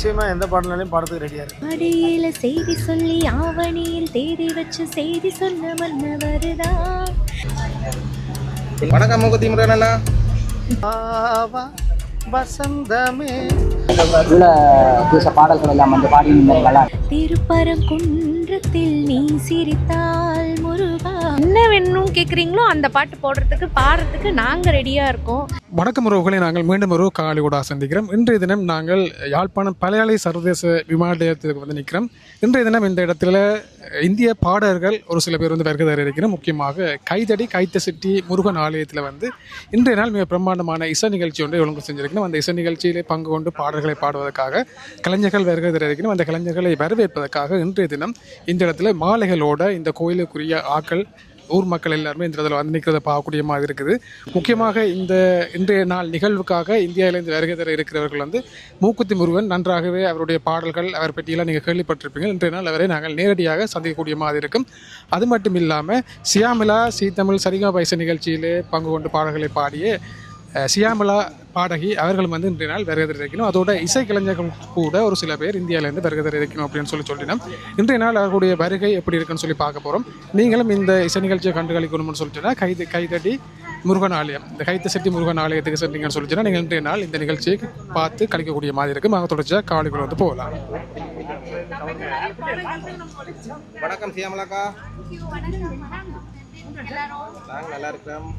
நிச்சயமாக எந்த பாடலாலையும் பாடத்துக்கு ரெடியாக இருக்கு. அடியில செய்தி சொல்லி ஆவணியில் தேதி வச்சு செய்தி சொல்ல மன்னவருதா. வணக்கம் மூக்குத்தி முருகண்ணா. வசந்தமே பாடல்கள் எல்லாம் வந்து பாடி நல்லா. திருப்பரங்குன்றத்தில் நீ சிரித்தால் முருகா. என்ன வேணும் கேட்குறீங்களோ அந்த பாட்டு போடுறதுக்கு பாடுறதுக்கு நாங்கள் ரெடியாக இருக்கோம். வணக்கம் உறவுகளை, நாங்கள் மீண்டும் ஒரு காலையோட சந்திக்கிறோம். இன்றைய தினம் நாங்கள் யாழ்ப்பாணம் பழையாளை சர்வதேச விமான நிலையத்துக்கு வந்து நிற்கிறோம். இன்றைய தினம் இந்த இடத்துல இந்திய பாடகர்கள் ஒரு சில பேர் வந்து வருகை தர இருக்கிறோம். முக்கியமாக கைத்த சிட்டி முருகன் ஆலயத்தில் வந்து இன்றைய நாள் மிக பிரம்மாண்டமான இசை நிகழ்ச்சி ஒன்றை ஒழுங்கு செஞ்சிருக்கணும். அந்த இசை நிகழ்ச்சியிலே பங்கு கொண்டு பாடல்களை பாடுவதற்காக கலைஞர்கள் வருகை தர இருக்கிறோம். அந்த கலைஞர்களை வரவேற்பதற்காக இன்றைய தினம் இந்த இடத்துல மாலைகளோட இந்த கோயிலுக்குரிய ஆக்கள் ஊர் மக்கள் எல்லாருமே இந்த இடத்துல வந்து நிற்கிறத பார்க்கக்கூடிய மாதிரி இருக்குது. முக்கியமாக இந்த இன்றைய நாள் நிகழ்வுக்காக இந்தியாவிலேருந்து வருகை தர இருக்கிறவர்கள் வந்து மூக்குத்தி முருகன். நன்றாகவே அவருடைய பாடல்கள் அவர் பற்றியெல்லாம் நீங்கள் கேள்விப்பட்டிருப்பீங்க. இன்றைய நாள் அவரை நாங்கள் நேரடியாக சந்திக்கக்கூடிய மாதிரி இருக்கும். அது மட்டும் இல்லாமல் சியாமிலா தமிழ் சரிகா பைச நிகழ்ச்சியிலே பங்கு கொண்டு பாடல்களை பாடிய சியாமிலா பாடகி அவர்களும் வந்து இன்றைய நாள் வருகை தர இருக்கணும். அதோட இசை கலைஞர்கள் கூட ஒரு சில பேர் இந்தியாவிலேருந்து வருகை தர இருக்கணும் அப்படின்னு சொல்லினோம். இன்றைய நாள் அவர்களுடைய வருகை எப்படி இருக்குன்னு சொல்லி பார்க்க போகிறோம். நீங்களும் இந்த இசை நிகழ்ச்சியை கண்டுகளிக்கணும்னு சொல்லிட்டுனா கைதட்டி முருகன் ஆலயம், இந்த கைத்த செட்டி முருகன் ஆலயத்துக்கு சென்றீங்கன்னு சொல்லிச்சுன்னா நீங்கள் இன்றைய நாள் இந்த நிகழ்ச்சியை பார்த்து கழிக்கக்கூடிய மாதிரி இருக்கும். நாங்கள் தொடர்ச்சியாக காலைக்குள்ள வந்து போகலாம். வணக்கம் சியாமலாக்கா. நாங்கள் நல்லா இருக்கிறோம்.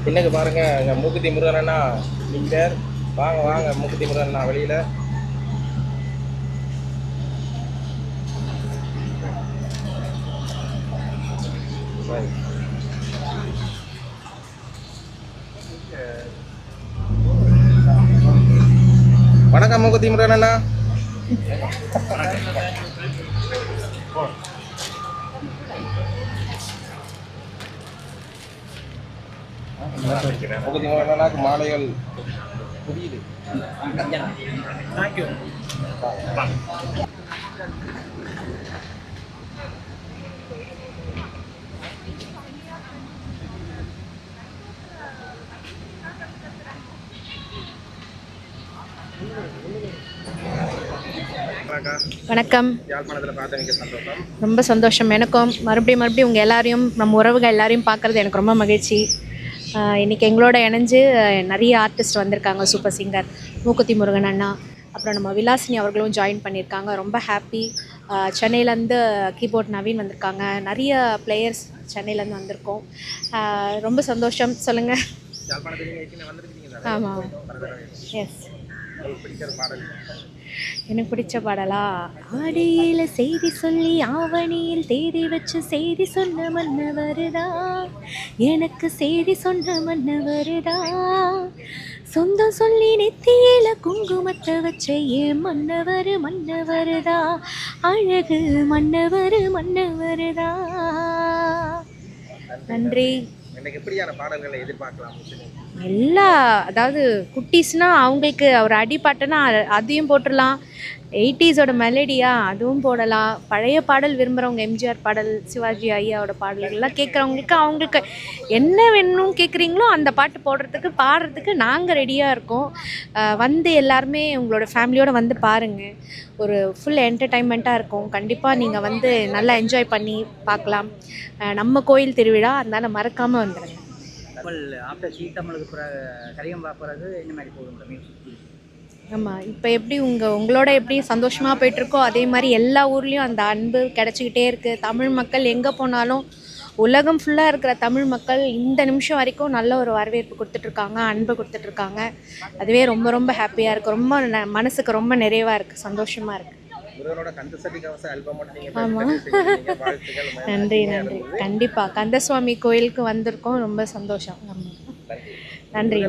இன்னைக்கு பாருங்க மூக்குத்தி முருகன் டீச்சர். வாங்க வாங்க மூக்குத்தி முருகன் வெளியில. வணக்கம் மூக்குத்தி முருகன். மூக்குத்தி முருகனுக்கு மாலைகள் புரியுது. தேங்க்யூ. வணக்கம். யாழ்ப்பாணத்தில் பார்த்து சந்தோஷம். ரொம்ப சந்தோஷம் எனக்கும். மறுபடியும் உங்கள் எல்லாரையும், நம்ம உறவுகள் எல்லாரையும் பார்க்குறது எனக்கு ரொம்ப மகிழ்ச்சி. இன்றைக்கி எங்களோட இணைஞ்சு நிறைய ஆர்டிஸ்ட் வந்திருக்காங்க. சூப்பர் சிங்கர் மூக்குத்தி முருகன் அண்ணா, அப்புறம் நம்ம விலாசினி அவர்களும் ஜாயின் பண்ணியிருக்காங்க. ரொம்ப ஹாப்பி. சென்னையிலேருந்து கீபோர்ட் நவீன் வந்திருக்காங்க. நிறைய பிளேயர்ஸ் சென்னையிலேருந்து வந்திருக்கோம். ரொம்ப சந்தோஷம். சொல்லுங்கள். ஆமாம், எஸ். எனக்கு பிடிச்ச பாடலா, ஆடியில செய்தி சொல்லி ஆவணியில் தேதி வச்சு செய்தி சொன்ன மன்னவருதா. எனக்கு செய்தி சொன்ன மன்னவருதா. சொந்தம் சொல்லி நெத்தியில குங்குமத்தை வச்ச ஏன் மன்னவருதா. அழகு மன்னவருதா. நன்றி. எல்லா, அதாவது குட்டீஸ்னால் அவங்களுக்கு ஒரு அடிப்பாட்டுனா அதையும் போட்டுடலாம். 80s மெலடியா அதுவும் போடலாம். பழைய பாடல் விரும்புகிறவங்க எம்ஜிஆர் பாடல், சிவாஜி ஐயாவோட பாடல்கள்லாம் கேட்குறவங்களுக்கு அவங்களுக்கு என்ன வேணும் கேட்குறீங்களோ அந்த பாட்டு போடுறதுக்கு பாடுறதுக்கு நாங்கள் ரெடியாக இருக்கோம். வந்து எல்லாருமே உங்களோட ஃபேமிலியோடு வந்து பாருங்கள். ஒரு ஃபுல் என்டர்டைன்மெண்ட்டாக இருக்கும். கண்டிப்பாக நீங்கள் வந்து நல்லா என்ஜாய் பண்ணி பார்க்கலாம். நம்ம கோயில் திருவிழா, அதனால் மறக்காமல் வந்துடுங்க. ஆஃப்டர் தமிழுக்கு சரிகம் பார்க்குறது என்ன மாதிரி போகும்? ஆமாம், இப்போ எப்படி உங்களோட எப்படி சந்தோஷமாக போயிட்டுருக்கோ அதே மாதிரி எல்லா ஊர்லேயும் அந்த அன்பு கிடச்சிக்கிட்டே இருக்குது. தமிழ் மக்கள் எங்கே போனாலும், உலகம் ஃபுல்லாக இருக்கிற தமிழ் மக்கள் இந்த நிமிஷம் வரைக்கும் நல்ல ஒரு வரவேற்பு கொடுத்துட்ருக்காங்க, அன்பு கொடுத்துட்ருக்காங்க. அதுவே ரொம்ப ரொம்ப ஹாப்பியாக இருக்குது. ரொம்ப மனசுக்கு ரொம்ப நிறைவாக இருக்குது, சந்தோஷமாக இருக்குது. ஆமாம், நன்றி. கண்டிப்பாக கந்தசுவாமி கோயிலுக்கு வந்திருக்கோம். ரொம்ப சந்தோஷம். நன்றி.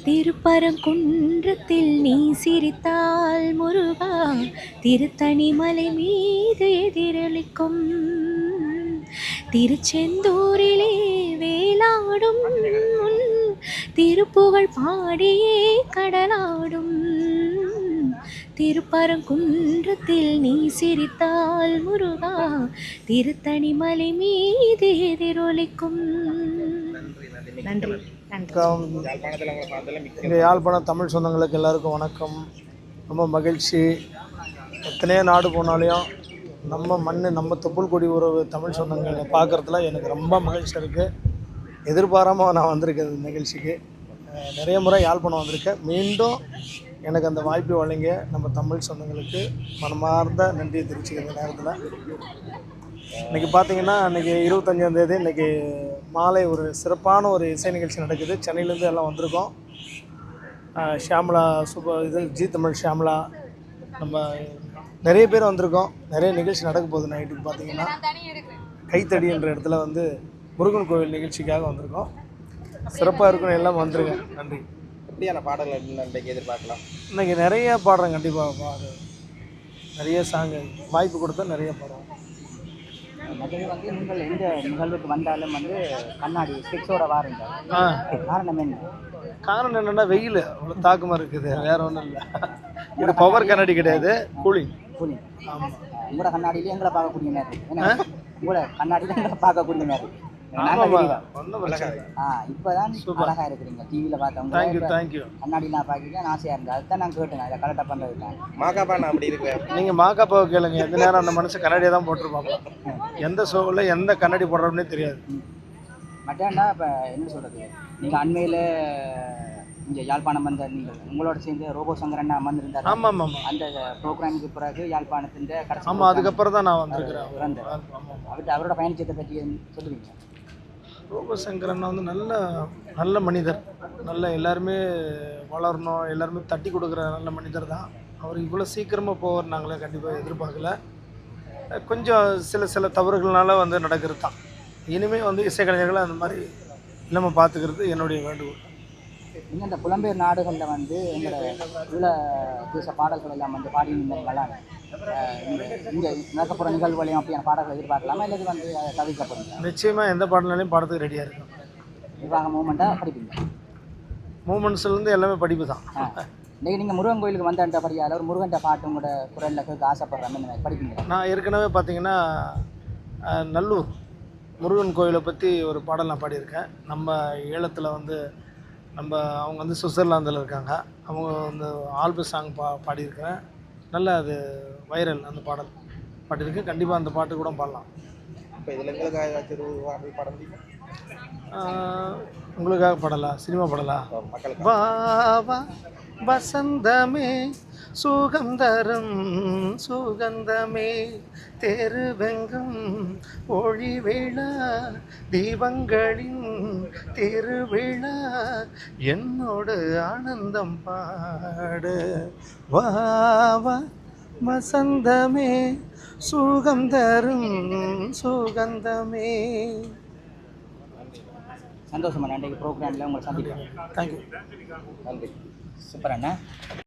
திருப்பரங்குன்றத்தில் நீ சிரித்தால் முருகா, திருத்தணி மலை மீது எதிரொலிக்கும் திருச்செந்தூரிலே வேலாடும் திருப்புகழ் பாடியே கடலாடும் திருப்பரங்குன்றத்தில் நீ சிரித்தால் முருகா திருத்தணி மலை மீது எதிரொலிக்கும். நன்றி நன்றி. யாழ்ப்பாணத்தில் உங்களை பார்த்ததில் மிக்க இங்கே யாழ்ப்பாணம் தமிழ் சொந்தங்களுக்கு எல்லாருக்கும் வணக்கம். ரொம்ப மகிழ்ச்சி. எத்தனையோ நாடு போனாலையும் நம்ம மண் நம்ம தொப்புள் கொடி உறவு தமிழ் சொந்தங்களை பார்க்குறதுல எனக்கு ரொம்ப மகிழ்ச்சி இருக்குது. எதிர்பாராமல் நான் வந்திருக்கேன் இந்த நிகழ்ச்சிக்கு. நிறைய முறை யாழ்ப்பாணம் வந்திருக்கேன். மீண்டும் எனக்கு அந்த வாய்ப்பு வழங்கிய நம்ம தமிழ் சொந்தங்களுக்கு மனமார்ந்த நன்றியை தெரிவிச்சுக்க இந்த நேரத்தில். இன்றைக்கி பார்த்தீங்கன்னா இன்றைக்கி 25ஆம் தேதி இன்றைக்கி மாலை ஒரு சிறப்பான ஒரு இசை நிகழ்ச்சி நடக்குது. சென்னையிலேருந்து எல்லாம் வந்திருக்கோம். ஷியாமலா இது ஜி தமிழ் ஷியாமலா நம்ம நிறைய பேர் வந்திருக்கோம். நிறைய நிகழ்ச்சி நடக்க போகுது. நைட்டுக்கு பார்த்தீங்கன்னா கைத்தடி என்ற இடத்துல வந்து முருகன் கோவில் நிகழ்ச்சிக்காக வந்திருக்கோம். சிறப்பாக இருக்குன்னு எல்லாம் வந்துருங்க. நன்றி. எப்படியான பாடல்கள் இன்றைக்கு எதிர்பார்க்கலாம்? இன்றைக்கி நிறைய பாடுறேன். கண்டிப்பாக நிறைய சாங்கு வாய்ப்பு கொடுத்தா நிறைய பாடுறோம். மற்றது வந்து நீங்கள் எந்த நிகழ்வுக்கு வந்தாலும் வந்து கண்ணாடி ஸ்டிக்ஸோட வாருங்க. காரணம் என்ன? காரணம் என்னென்னா வெயில் அவ்வளோ தாக்கமாக இருக்குது. வேறு ஒன்றும் இல்லை. இது பவர் கண்ணாடி கிடையாது, கூலிங். ஆமாம். உங்களோட கண்ணாடியிலே எங்களை பார்க்கக்கூடிய மாதிரி ஏன்னா உங்களோட கண்ணாடியில எங்களை பார்க்கக்கூடிய மாதிரி இப்பதான் அழகா இருக்கிறீங்க. டிவியில பார்த்தவங்க தேங்க்யூ. கண்ணாடிலாம் பார்க்க ஆசையா இருந்தா அதுதான் நான் கேட்டேன். அதை கரெக்டாக பண்றது மாகாப்பா நான் அப்படி இருக்கேன். நீங்கள் மாக்காப்பாவை கேளுங்க. எந்த நேரம் அந்த மனுஷன் கண்ணாடியை தான் போட்டிருப்பாங்க. எந்த ஷோவில் எந்த கண்ணாடி போடுறோம்னே தெரியாது. மட்டாண்டா இப்போ என்ன சொல்றது, நீங்கள் அண்மையில் இங்கே யாழ்ப்பாணம் வந்த நீங்கள் உங்களோட சேர்ந்து ரோபோ சங்கரண்ணா அமர்ந்திருந்தார். ஆமாம் ஆமாம். அந்த ப்ரோக்ராமுக்கு பிறகு யாழ்ப்பாணத்தின் கடைசி. ஆமாம், அதுக்கப்புறம் தான் நான் வந்திருக்கிறேன். அவரோட பயணச்சத்தை பற்றி சொல்லுவீங்க? ரோபசங்கரன் வந்து நல்ல மனிதர். நல்ல எல்லாருமே வளரணும், எல்லாருமே தட்டி கொடுக்குற நல்ல மனிதர் தான். அவர் இவ்வளோ சீக்கிரமாக போவார் நாங்களே கண்டிப்பாக எதிர்பார்க்கல. கொஞ்சம் சில தவறுகள்னால வந்து நடக்கிறது தான். இனிமேல் வந்து இசைக்கலைஞர்களை அந்த மாதிரி இல்லாமல் பார்த்துக்கிறது என்னுடைய வேண்டுகோள். நீங்கள் இந்த புலம்பெயர் நாடுகளில் வந்து எங்களோட உள்ள தேச பாடல்கள் எல்லாம் வந்து பாடி நல்லா இங்கே நடக்கப்புற நிகழ்வுகளையும் அப்படியான பாடல்கள் எதிர்பார்க்கலாமா இல்லை வந்து தவிர்க்கப்படுங்க? நிச்சயமாக எந்த பாடல்களையும் பாடத்துக்கு ரெடியாக இருக்கும். நிர்வாக மூமெண்ட்டாக படிப்பீங்க? மூமெண்ட்ஸ்லேருந்து எல்லாமே படிப்பு தான். இன்றைக்கி நீங்கள் முருகன் கோயிலுக்கு வந்தபடியால் ஒரு முருகன்ட்ட பாட்டு உங்களோட குரலில் கேட்க ஆசைப்படுறேன். அந்த மாதிரி படிப்பீங்க? நான் ஏற்கனவே பார்த்தீங்கன்னா நல்லூர் முருகன் கோயிலை பற்றி ஒரு பாடல் நான் பாடியிருக்கேன். நம்ம ஈழத்தில் வந்து அவங்க வந்து சுவிட்சர்லாந்தில் இருக்காங்க. அவங்க வந்து ஆல்பம் சாங் பாடியிருக்கிறேன். நல்ல அது வைரல் அந்த பாடல் பாடியிருக்கேன். கண்டிப்பாக அந்த பாட்டு கூட பாடலாம். இப்போ இதில் எங்களுக்காக பாட முடியுமா? உங்களுக்காக பாடலா? சினிமா பாடலா? மக்களுக்கு வா வா வசந்தமே சுகந்தரும் சுகந்தமே தெருவெங்கும் ஒளி விழா தீபங்களின் திருவிழா என்னோடு ஆனந்தம் பாடு. வா வா வசந்தமே சுகந்தரும் சுகந்தமே. சந்தோஷமா நன்றைக்கு ப்ரோக்ராமில் உங்களை சந்திக்கிறேன். தேங்க்யூ. நன்றி. சூப்பர் அண்ணா.